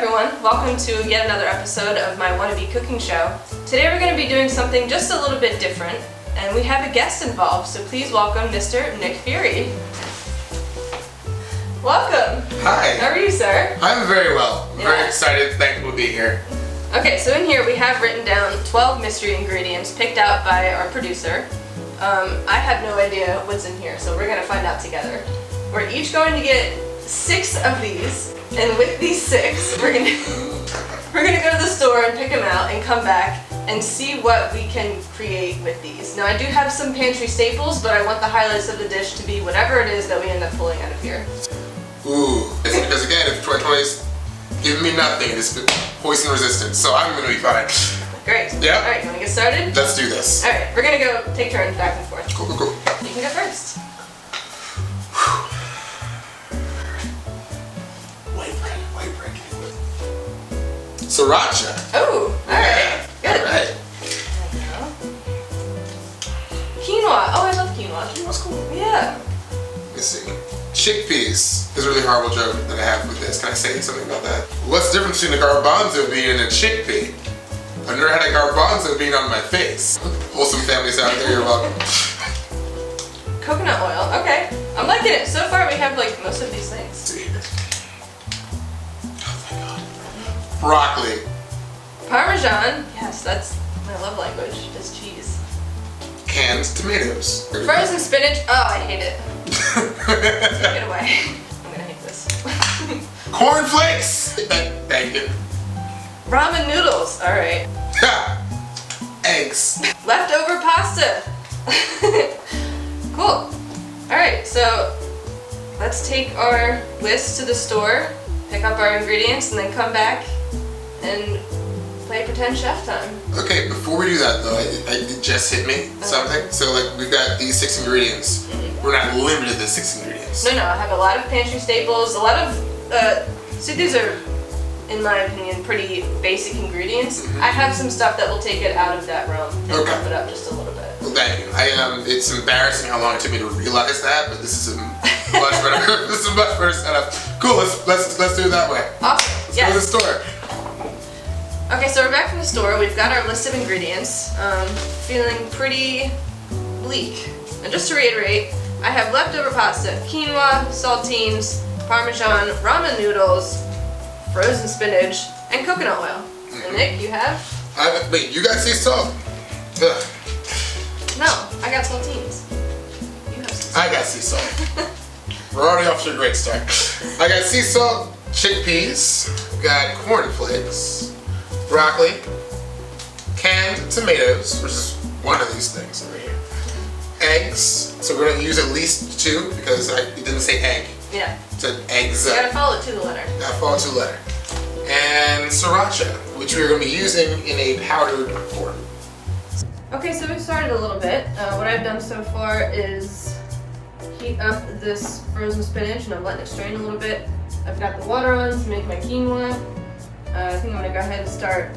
everyone, welcome to yet another episode of my wannabe cooking show. Today we're going to be doing something just a little bit different, and we have a guest involved, so please welcome Mr. Nick Fury. Welcome! Hi! How are you, sir? I'm very well. Yeah. Very excited, thankful to be here. Okay, so in here we have written down 12 mystery ingredients picked out by our producer. I have no idea what's in here, so we're going to find out together. We're each going to get 6 of these, and with these 6, we're gonna go to the store and pick them out and come back and see what we can create with these. Now I do have some pantry staples, but I want the highlights of the dish to be whatever it is that we end up pulling out of here. Ooh, it's because again, if 2020's giving me nothing, it's poison resistant, so I'm gonna be fine. Great. Yeah. All right, you want to get started? Let's do this. All right, we're gonna go take turns back and forth. Cool. You can go first. White bread. Sriracha. Oh, alright. Good. Alright. Quinoa. Oh, I love quinoa. That's cool. Yeah. Let's see. Chickpeas is a really horrible joke that I have with this. Can I say something about that? What's the difference between a garbanzo bean and a chickpea? I've never had a garbanzo bean on my face. Wholesome families out there, you're welcome. Coconut oil. Okay. I'm liking it. So far we have like most of these things. Let's see. Oh my god. Broccoli. Parmesan. Yes, that's my love language, is cheese. Canned tomatoes. Frozen spinach. Oh, I hate it. Take it away. I'm gonna hate this. Cornflakes. Thank you. Ramen noodles. Alright. Eggs. Leftover pasta. Cool. Alright, so let's take our list to the store, pick up our ingredients, and then come back and play pretend chef time. Okay, before we do that though, it just hit me something. So like we've got these 6 ingredients. We're not limited to 6 ingredients. No, I have a lot of pantry staples, a lot of, see these are, in my opinion, pretty basic ingredients. I have some stuff that will take it out of that realm and bump it up just a little bit. Well, thank you. It's embarrassing how long it took me to realize that, but this is a much better, this is a much better setup. Cool, let's do it that way. Awesome. Let's go to the store. Okay, so we're back from the store. We've got our list of ingredients. Feeling pretty bleak. And just to reiterate, I have leftover pasta, quinoa, saltines, parmesan, ramen noodles, frozen spinach, and coconut oil. And Nick, you have? Wait, you got sea salt? Ugh. No, I got saltines. You have sea salt. I got sea salt. We're already off to a great start. I got sea salt, chickpeas, got cornflakes, broccoli, canned tomatoes, which is one of these things over here. Eggs, so we're gonna use at least 2 because it didn't say egg. Yeah. It said eggs. You gotta follow it to the letter. Gotta follow to the letter. And sriracha, which we're gonna be using in a powdered form. Okay, so we've started a little bit. What I've done so far is heat up this frozen spinach and I'm letting it strain a little bit. I've got the water on to make my quinoa. I think I'm gonna go ahead and start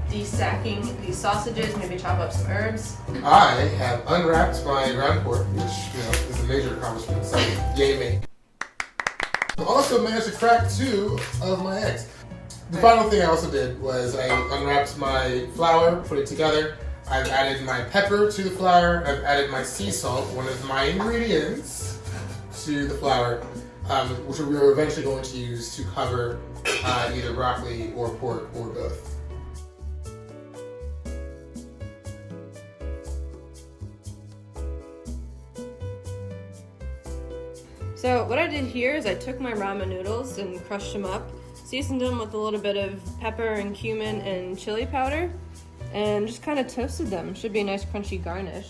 de-stacking these sausages, maybe chop up some herbs. I have unwrapped my ground pork, which is a major accomplishment, so yay me. I also managed to crack 2 of my eggs. The final thing I also did was I unwrapped my flour, put it together. I've added my pepper to the flour. I've added my sea salt, one of my ingredients, to the flour, which we are eventually going to use to cover either broccoli or pork or both. So what I did here is I took my ramen noodles and crushed them up, seasoned them with a little bit of pepper and cumin and chili powder, and just kind of toasted them. Should be a nice crunchy garnish.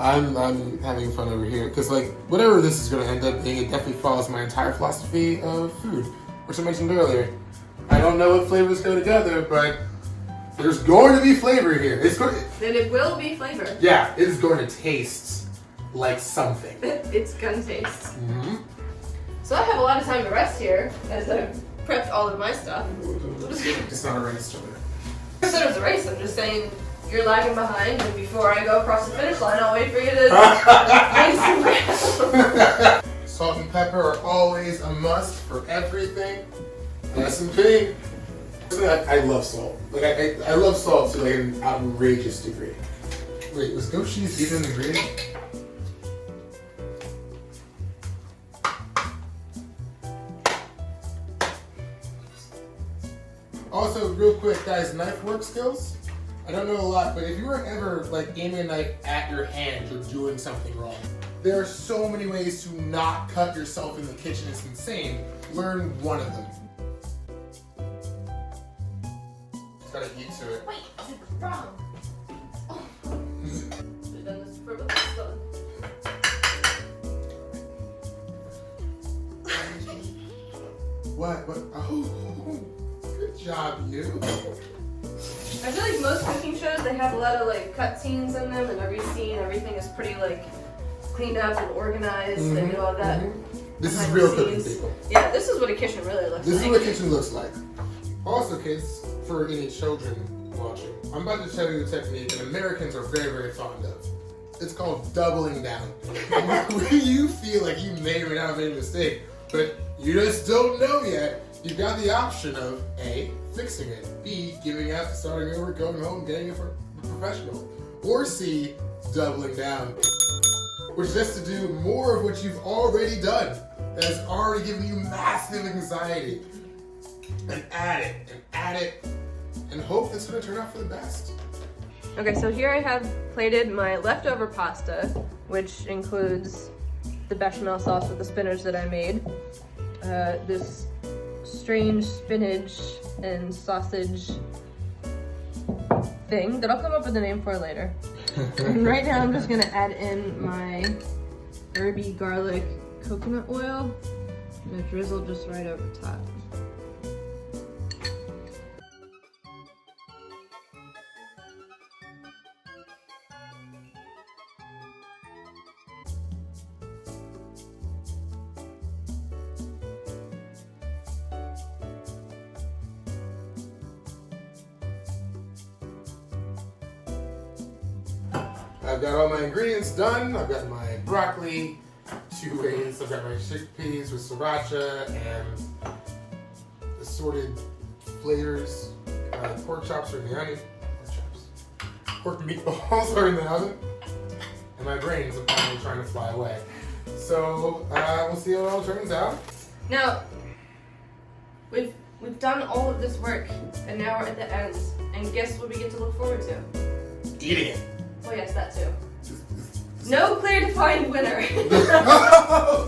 I'm having fun over here because like whatever this is going to end up being, it definitely follows my entire philosophy of food, which I mentioned earlier. I don't know what flavors go together, but there's going to be flavor here. Then it will be flavor. Yeah, it is going to taste like something. It's gun taste. So I have a lot of time to rest here as I've prepped all of my stuff. It's not a race, I said it was a race. I'm just saying you're lagging behind, and before I go across the finish line, I'll wait for you to gain some ground. Salt and pepper are always a must for everything. That's some pig. I love salt. Like I love salt to like an outrageous degree. Wait, was goat cheese even an ingredient? Also, real quick, guys, knife work skills. I don't know a lot, but if you were ever like aiming a knife at your hand or doing something wrong, there are so many ways to not cut yourself in the kitchen. It's insane. Learn one of them. Just gotta eat to it. Wait, I did this wrong. Oh. Should've done this for this one. What? Oh, good job, you. I feel like most cooking shows, they have a lot of like cut scenes in them, and every scene, everything is pretty like cleaned up and organized. They do all that. This is behind real the cooking, scenes. people. Yeah, this is what a kitchen really looks This like. is what a kitchen looks like. Also, kids, for any children watching, I'm about to show you the technique that Americans are very, very fond of. It's called doubling down. You feel like you may or may not have made a mistake, but you just don't know yet. You've got the option of A, fixing it, B, giving up, starting over, going home, getting it from a professional, or C, doubling down, which is just to do more of what you've already done that has already given you massive anxiety, and add it, and hope that's going to turn out for the best. Okay, so here I have plated my leftover pasta, which includes the bechamel sauce with the spinach that I made, this strange spinach and sausage thing that I'll come up with a name for later. And right now I'm just gonna add in my herby garlic coconut oil. I'm gonna drizzle just right over top. I've got all my ingredients done. I've got my broccoli, 2 ways. I've got my chickpeas with sriracha and assorted flavors. Pork chops are in the oven. Pork meatballs are in the oven. And my brains are finally trying to fly away. So we'll see how it all turns out. Now, we've done all of this work, and now we're at the end. And guess what we get to look forward to? Eating it. Oh yes, that too. No clear defined winner.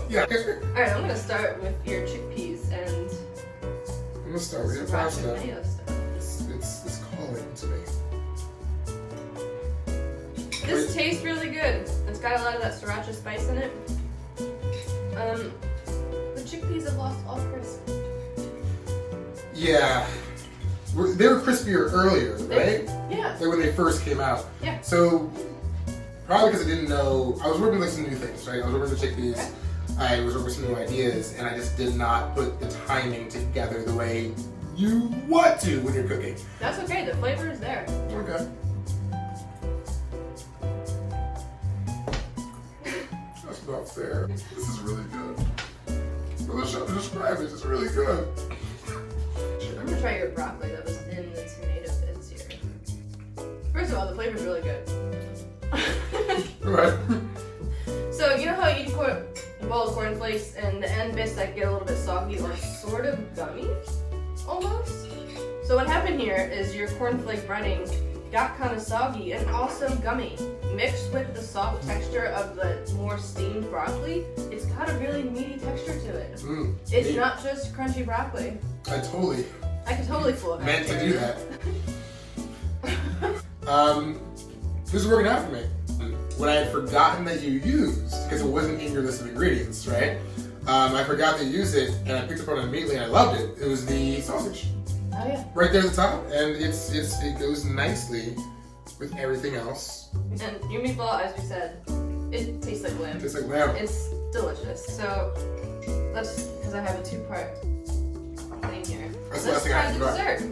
Yeah. Alright, I'm gonna start with your chickpeas and I'm gonna start with your sriracha pasta. mayo stuff. It's calling to me. This tastes really good. It's got a lot of that sriracha spice in it. The chickpeas have lost all crisp. Yeah. They were crispier earlier, right? Yeah. Like when they first came out. Yeah. So, probably because I didn't know, I was working with some new things, right? I was working with chickpeas, Okay. I was working with some new ideas, and I just did not put the timing together the way you want to when you're cooking. That's okay, the flavor is there. Okay. That's not fair. This is really good. For the show to describe it, it's really good. I'm gonna try your broccoli that was in the tomato bits here. First of all, the flavor's really good. Right. So, you know how you eat a bowl of cornflakes and the end bits that get a little bit soggy or sort of gummy? Almost? So what happened here is your cornflake breading got kind of soggy and also gummy. Mixed with the soft texture of the more steamed broccoli, it's got a really meaty texture to it. It's neat. not just crunchy broccoli. I could totally fool it. meant to do that. This is working out for me. What I had forgotten that you used, because it wasn't in your list of ingredients, right? I forgot to use it, and I picked up on it immediately, and I loved it. It was the sausage, Oh yeah. right there at the top, and it goes nicely with everything else. And your meatball, as we said, it tastes like lamb. Tastes like lamb. It's delicious. So let's, because I have a two-part thing here. That's the Let's last thing I try the forgot. dessert.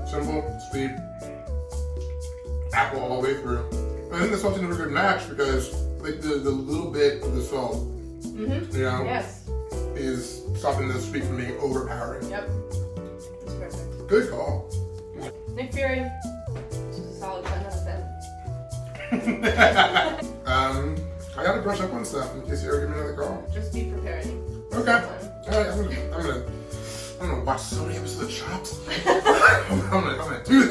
Simple, sweet, apple all the way through. I think the salt's never a good match because like the little bit of the salt, you know, Yes. is stopping the sweet from being overpowering. Yep. It's perfect. Good call. Nick Fury. This is a solid 10 out of 10. I gotta brush up on stuff in case you ever give me another call. Just be preparing. Okay. Alright, I'm gonna watch so many episodes of Chopped. I'm gonna do